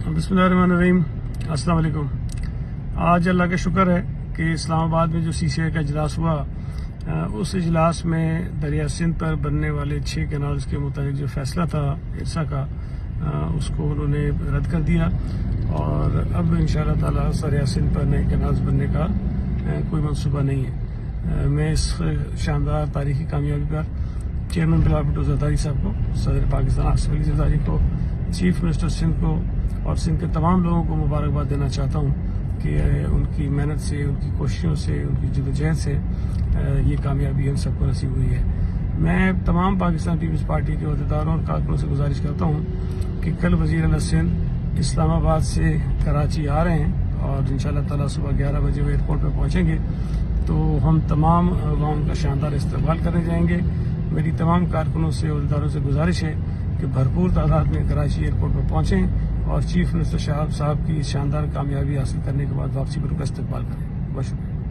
बिस्मिल्लाहिर्रहमानिर्रहीम। अस्सलाम वालेकुम। आज अल्लाह का शुक्र है कि इस्लामाबाद में जो CCI का इजलास हुआ, उस इजलास में दरिया सिंध पर बनने वाले 6 कैनाल्स के मुताबिक जो फैसला था इरसा का, उसको उन्होंने रद्द कर दिया और अब इंशाअल्लाह ताला दरिया सिंध पर नए कैनाल्स बनने का कोई मंसूबा नहीं है। मैं इस शानदार तारीखी कामयाबी पर चेयरमैन बिलावल भुट्टो जरदारी साहब को, सदर पाकिस्तान आसिफ अली जरदारी को, चीफ मिनिस्टर सिंध को और सिंध के तमाम लोगों को मुबारकबाद देना चाहता हूँ कि उनकी मेहनत से, उनकी कोशिशों से, उनकी जद्दोजहद से ये कामयाबी हम सबको नसीब हुई है। मैं तमाम पाकिस्तान पीपल्स पार्टी के अहदेदारों और कारकुनों से गुजारिश करता हूँ कि कल वज़ीर आला सिंध इस्लामाबाद से कराची आ रहे हैं और इंशाअल्लाह ताला सुबह 11 बजे वो एयरपोर्ट पर पहुँचेंगे, तो हम तमाम अवाम का शानदार इस्तकबाल करने जाएंगे। मेरी तमाम कारकुनों से, अहदेदारों से गुजारिश है कि भरपूर तादाद में कराची एयरपोर्ट पर पहुँचें और चीफ मिनिस्टर साहब की शानदार कामयाबी हासिल करने के बाद वापसी पर उनका इस्तकबाल करें। बहुत शुक्रिया।